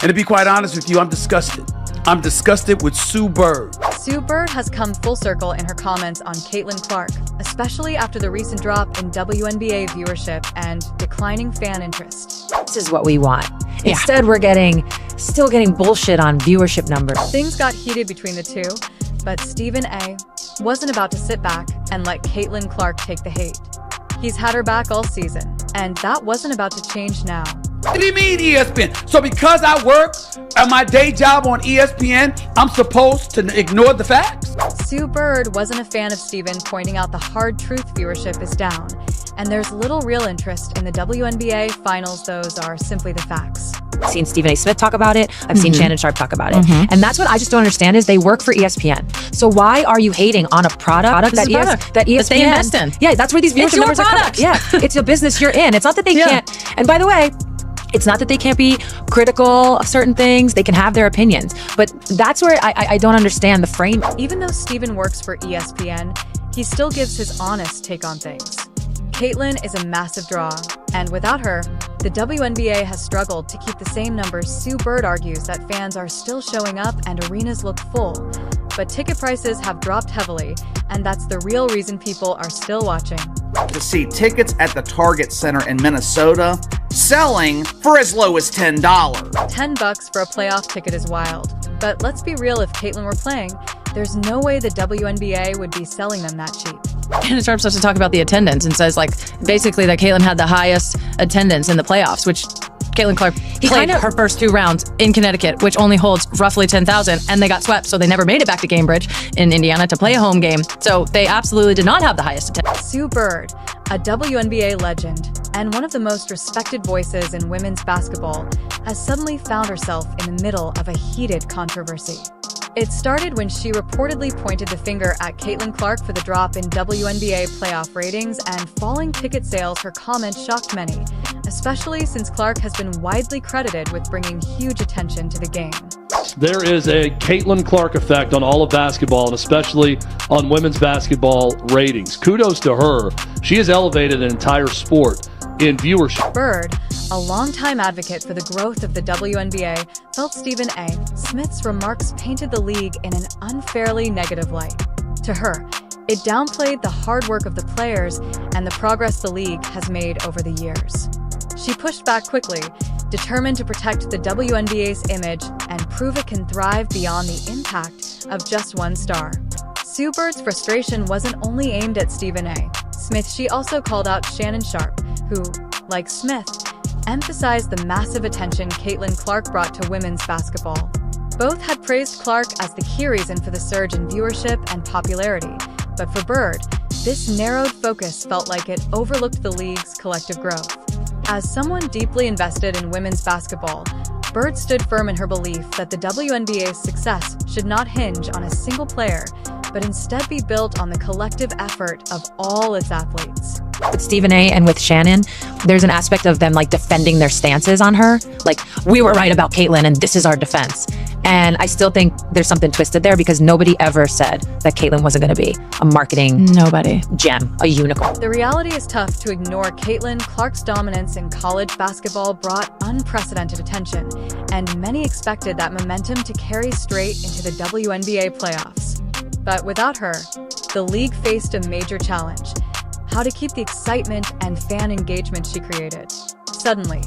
And to be quite honest with you, I'm disgusted. I'm disgusted with Sue Bird. Sue Bird has come full circle in her comments on Caitlin Clark, especially after the recent drop in WNBA viewership and declining fan interest. This is what we want. Instead, we're still getting bullshit on viewership numbers. Things got heated between the two, but Stephen A. wasn't about to sit back and let Caitlin Clark take the hate. He's had her back all season, and that wasn't about to change now. What do you mean ESPN? So because I work at my day job on ESPN, I'm supposed to ignore the facts? Sue Bird wasn't a fan of Stephen pointing out the hard truth viewership is down, and there's little real interest in the WNBA finals. Those are simply the facts. I've seen Stephen A. Smith talk about it. I've seen Shannon Sharpe talk about it. And that's what I just don't understand is they work for ESPN. So why are you hating on a product that ESPN that they invest in? Yeah, that's where these viewership numbers are coming. Yeah, it's a business you're in. It's not that they can't. And by the way, it's not that they can't be critical of certain things. They can have their opinions. But that's where I don't understand the frame. Even though Stephen works for ESPN, he still gives his honest take on things. Caitlin is a massive draw, and without her, the WNBA has struggled to keep the same numbers. Sue Bird argues that fans are still showing up and arenas look full, but ticket prices have dropped heavily, and that's the real reason people are still watching. To see tickets at the Target Center in Minnesota selling for as low as $10. $10 for a playoff ticket is wild, but let's be real, if Caitlin were playing, there's no way the WNBA would be selling them that cheap. Shannon Sharpe starts to talk about the attendance and says, like, basically that Caitlin had the highest attendance in the playoffs, which Caitlin Clark played her first 2 rounds in Connecticut, which only holds roughly 10,000, and they got swept, so they never made it back to Cambridge in Indiana to play a home game. So they absolutely did not have the highest attendance. Sue Bird, a WNBA legend and one of the most respected voices in women's basketball, has suddenly found herself in the middle of a heated controversy. It started when she reportedly pointed the finger at Caitlin Clark for the drop in WNBA playoff ratings and falling ticket sales. Her comment shocked many, especially since Clark has been widely credited with bringing huge attention to the game. There is a Caitlin Clark effect on all of basketball, and especially on women's basketball ratings. Kudos to her. She has elevated an entire sport in viewership. Bird, a longtime advocate for the growth of the WNBA, felt Stephen A. Smith's remarks painted the league in an unfairly negative light. To her, it downplayed the hard work of the players and the progress the league has made over the years. She pushed back quickly, determined to protect the WNBA's image and prove it can thrive beyond the impact of just one star. Sue Bird's frustration wasn't only aimed at Stephen A. Smith. She also called out Shannon Sharpe, who, like Smith, emphasized the massive attention Caitlin Clark brought to women's basketball. Both had praised Clark as the key reason for the surge in viewership and popularity, but for Bird, this narrowed focus felt like it overlooked the league's collective growth. As someone deeply invested in women's basketball, Bird stood firm in her belief that the WNBA's success should not hinge on a single player, but instead be built on the collective effort of all its athletes. With Stephen A. and with Shannon, there's an aspect of them like defending their stances on her. Like, we were right about Caitlin and this is our defense. And I still think there's something twisted there because nobody ever said that Caitlin wasn't going to be a marketing gem, a unicorn. The reality is tough to ignore. Caitlin Clark's dominance in college basketball brought unprecedented attention, and many expected that momentum to carry straight into the WNBA playoffs. But without her, the league faced a major challenge: how to keep the excitement and fan engagement she created. Suddenly,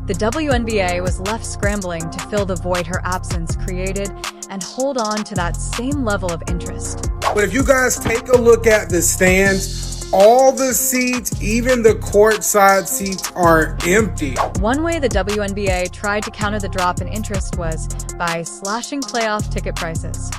the WNBA was left scrambling to fill the void her absence created and hold on to that same level of interest. But if you guys take a look at the stands, all the seats, even the courtside seats, are empty. One way the WNBA tried to counter the drop in interest was by slashing playoff ticket prices.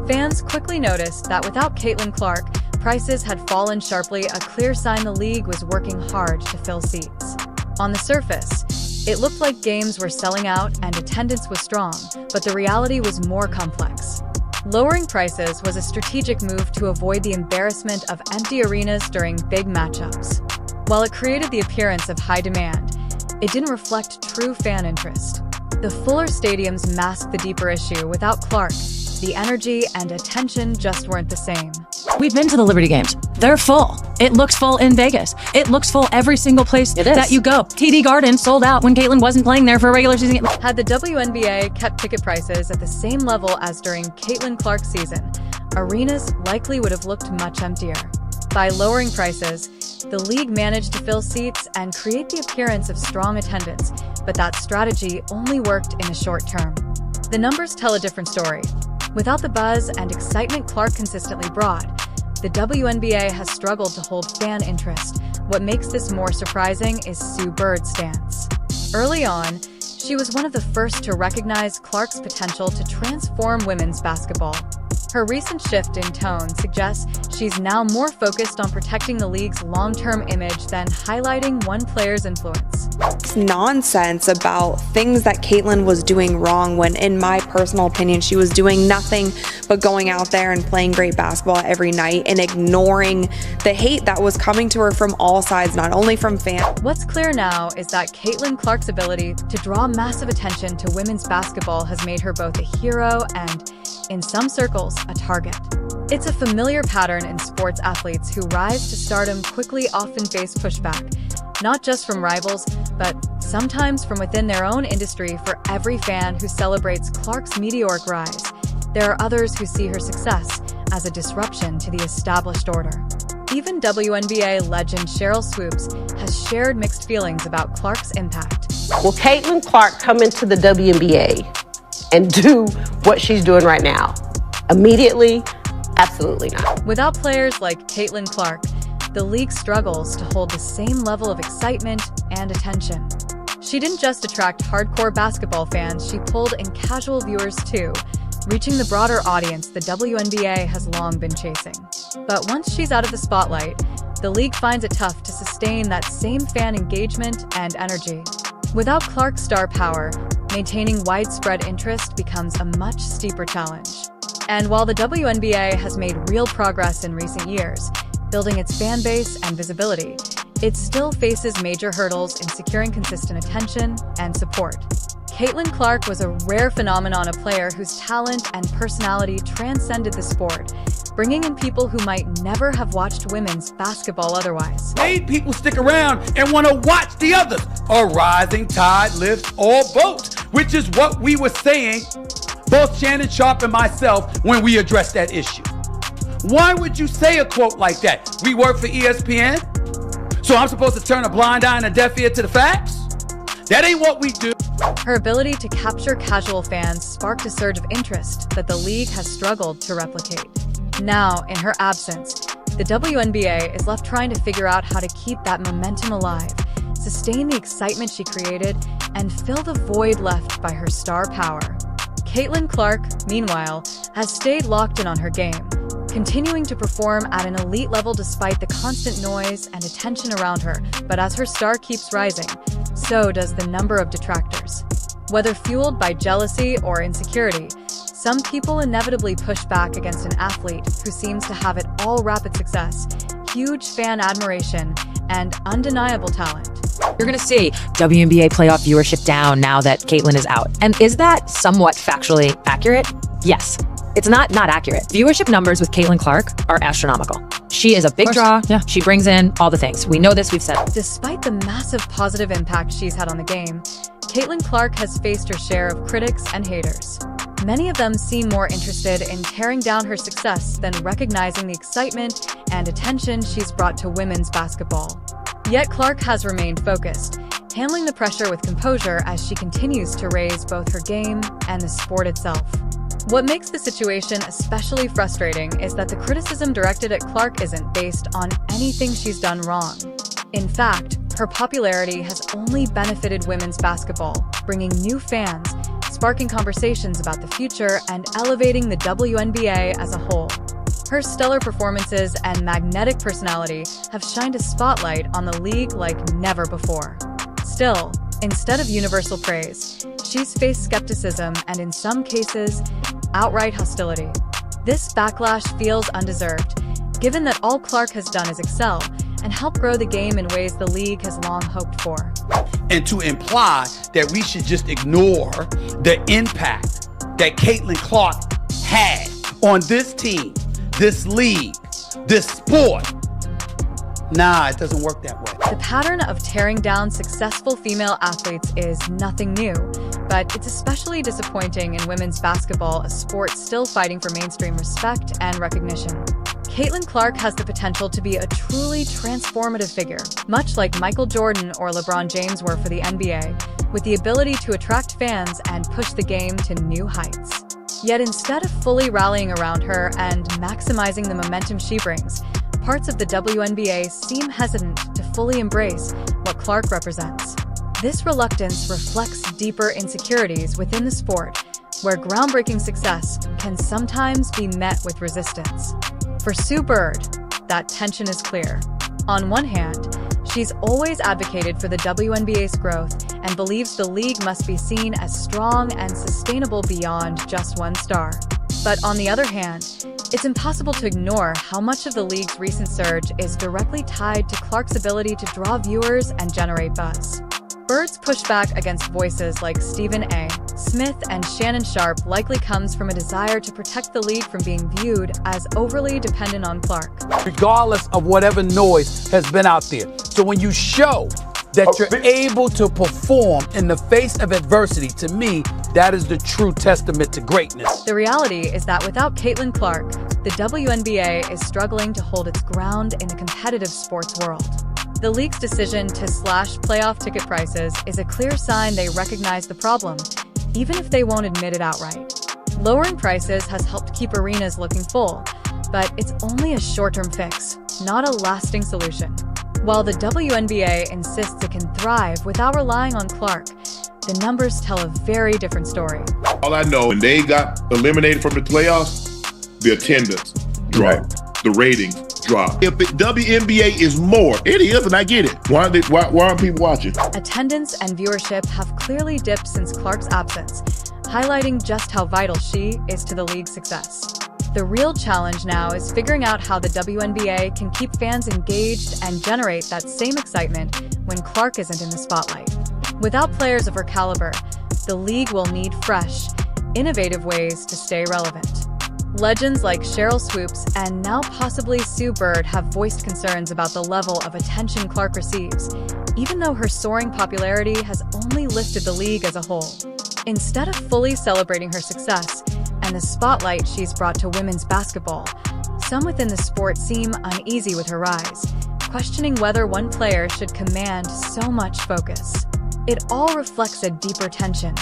Fans quickly noticed that without Caitlin Clark, prices had fallen sharply, a clear sign the league was working hard to fill seats. On the surface, it looked like games were selling out and attendance was strong, but the reality was more complex. Lowering prices was a strategic move to avoid the embarrassment of empty arenas during big matchups. While it created the appearance of high demand, it didn't reflect true fan interest. The fuller stadiums masked the deeper issue. Without Clark, the energy and attention just weren't the same. We've been to the Liberty Games. They're full. It looks full in Vegas. It looks full every single place that you go. TD Garden sold out when Caitlin wasn't playing there for a regular season. Had the WNBA kept ticket prices at the same level as during Caitlin Clark's season, arenas likely would have looked much emptier. By lowering prices, the league managed to fill seats and create the appearance of strong attendance, but that strategy only worked in the short term. The numbers tell a different story. Without the buzz and excitement Clark consistently brought, the WNBA has struggled to hold fan interest. What makes this more surprising is Sue Bird's stance. Early on, she was one of the first to recognize Clark's potential to transform women's basketball. Her recent shift in tone suggests she's now more focused on protecting the league's long-term image than highlighting one player's influence. It's nonsense about things that Caitlin was doing wrong when, in my personal opinion, she was doing nothing but going out there and playing great basketball every night and ignoring the hate that was coming to her from all sides, not only from fans. What's clear now is that Caitlin Clark's ability to draw massive attention to women's basketball has made her both a hero and, in some circles, a target. It's a familiar pattern in sports athletes who rise to stardom quickly often face pushback, not just from rivals, but sometimes from within their own industry. For every fan who celebrates Clark's meteoric rise, there are others who see her success as a disruption to the established order. Even WNBA legend Cheryl Swoops has shared mixed feelings about Clark's impact. Will Caitlin Clark come into the WNBA and do what she's doing right now? Immediately? Absolutely not. Without players like Caitlin Clark, the league struggles to hold the same level of excitement and attention. She didn't just attract hardcore basketball fans, she pulled in casual viewers too, reaching the broader audience the WNBA has long been chasing. But once she's out of the spotlight, the league finds it tough to sustain that same fan engagement and energy. Without Clark's star power, maintaining widespread interest becomes a much steeper challenge. And while the WNBA has made real progress in recent years, building its fan base and visibility, it still faces major hurdles in securing consistent attention and support. Caitlin Clark was a rare phenomenon, a player whose talent and personality transcended the sport, bringing in people who might never have watched women's basketball otherwise. Made people stick around and want to watch the others. A rising tide lifts all boats, which is what we were saying, both Shannon Sharp and myself, when we addressed that issue. Why would you say a quote like that? We work for ESPN, so I'm supposed to turn a blind eye and a deaf ear to the facts? That ain't what we do. Her ability to capture casual fans sparked a surge of interest that the league has struggled to replicate. Now, in her absence, the WNBA is left trying to figure out how to keep that momentum alive, sustain the excitement she created, and fill the void left by her star power. Caitlin Clark, meanwhile, has stayed locked in on her game, continuing to perform at an elite level despite the constant noise and attention around her. But as her star keeps rising, so does the number of detractors. Whether fueled by jealousy or insecurity, some people inevitably push back against an athlete who seems to have it all: rapid success, huge fan admiration, and undeniable talent. You're going to see WNBA playoff viewership down now that Caitlin is out. And is that somewhat factually accurate? Yes. It's not accurate. Viewership numbers with Caitlin Clark are astronomical. She is a big draw. Yeah. She brings in all the things. We know this, we've said it. Despite the massive positive impact she's had on the game, Caitlin Clark has faced her share of critics and haters. Many of them seem more interested in tearing down her success than recognizing the excitement and attention she's brought to women's basketball. Yet Clark has remained focused, handling the pressure with composure as she continues to raise both her game and the sport itself. What makes the situation especially frustrating is that the criticism directed at Clark isn't based on anything she's done wrong. In fact, her popularity has only benefited women's basketball, bringing new fans, sparking conversations about the future, and elevating the WNBA as a whole. Her stellar performances and magnetic personality have shined a spotlight on the league like never before. Still, instead of universal praise, she's faced skepticism and, in some cases, outright hostility. This backlash feels undeserved, given that all Clark has done is excel and help grow the game in ways the league has long hoped for. And to imply that we should just ignore the impact that Caitlin Clark had on this team, this league, this sport. Nah, it doesn't work that way. The pattern of tearing down successful female athletes is nothing new, but it's especially disappointing in women's basketball, a sport still fighting for mainstream respect and recognition. Caitlin Clark has the potential to be a truly transformative figure, much like Michael Jordan or LeBron James were for the NBA, with the ability to attract fans and push the game to new heights. Yet instead of fully rallying around her and maximizing the momentum she brings, parts of the WNBA seem hesitant to fully embrace what Clark represents. This reluctance reflects deeper insecurities within the sport, where groundbreaking success can sometimes be met with resistance. For Sue Bird, that tension is clear. On one hand, she's always advocated for the WNBA's growth and believes the league must be seen as strong and sustainable beyond just one star. But on the other hand, it's impossible to ignore how much of the league's recent surge is directly tied to Clark's ability to draw viewers and generate buzz. Bird's pushback against voices like Stephen A. Smith and Shannon Sharpe likely comes from a desire to protect the league from being viewed as overly dependent on Clark. Regardless of whatever noise has been out there. So when you show that you're able to perform in the face of adversity, to me, that is the true testament to greatness. The reality is that without Caitlin Clark, the WNBA is struggling to hold its ground in the competitive sports world. The league's decision to slash playoff ticket prices is a clear sign they recognize the problem, even if they won't admit it outright. Lowering prices has helped keep arenas looking full, but it's only a short-term fix, not a lasting solution. While the WNBA insists it can thrive without relying on Clark, the numbers tell a very different story. All I know, when they got eliminated from the playoffs, the attendance dropped, the ratings dropped. If the WNBA is more, it is, and I get it. Why aren't people watching? Attendance and viewership have clearly dipped since Clark's absence, highlighting just how vital she is to the league's success. The real challenge now is figuring out how the WNBA can keep fans engaged and generate that same excitement when Clark isn't in the spotlight. Without players of her caliber, the league will need fresh, innovative ways to stay relevant. Legends like Cheryl Swoops and now possibly Sue Bird have voiced concerns about the level of attention Clark receives, even though her soaring popularity has only lifted the league as a whole. Instead of fully celebrating her success and the spotlight she's brought to women's basketball, some within the sport seem uneasy with her rise, questioning whether one player should command so much focus. It all reflects a deeper tension: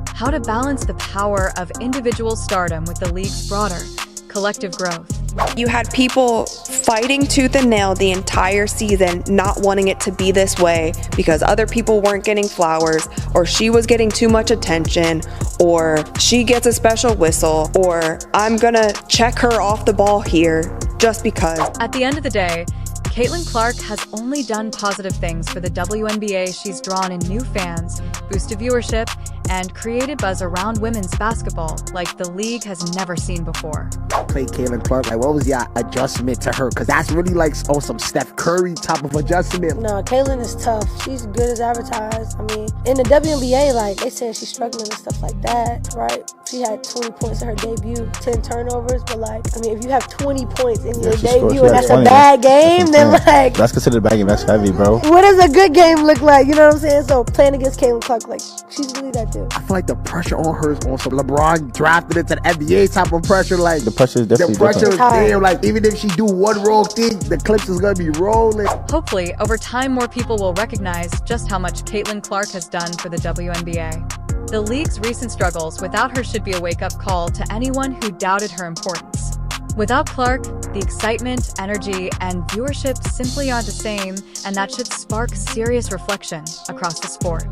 how to balance the power of individual stardom with the league's broader, collective growth. You had people fighting tooth and nail the entire season, not wanting it to be this way because other people weren't getting flowers, or she was getting too much attention, or she gets a special whistle, or I'm gonna check her off the ball here just because. At the end of the day, Caitlin Clark has only done positive things for the WNBA. She's drawn in new fans, boosted viewership, and created buzz around women's basketball like the league has never seen before. Played Caitlin Clark, like what was your adjustment to her? Because that's really like some Steph Curry type of adjustment. No, Caitlin is tough. She's good as advertised. I mean, in the WNBA, like they said she's struggling and stuff like that, right? She had 20 points in her debut, 10 turnovers, but like, I mean, if you have 20 points in your debut and that's a bad game, then like... That's considered a bad game, that's heavy, bro. What does a good game look like? You know what I'm saying? So playing against Caitlin Clark, like, she's really that good. I feel like the pressure on her is on some LeBron drafted into the NBA type of pressure. Like the pressure is definitely different. There. Like even if she do one wrong thing, the clips is gonna be rolling. Hopefully, over time, more people will recognize just how much Caitlin Clark has done for the WNBA. The league's recent struggles without her should be a wake-up call to anyone who doubted her importance. Without Clark, the excitement, energy, and viewership simply aren't the same, and that should spark serious reflection across the sport.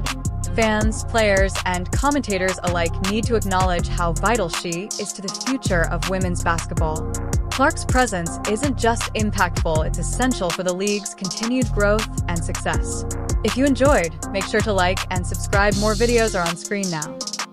Fans, players, and commentators alike need to acknowledge how vital she is to the future of women's basketball. Clark's presence isn't just impactful, it's essential for the league's continued growth and success. If you enjoyed, make sure to like and subscribe. More videos are on screen now.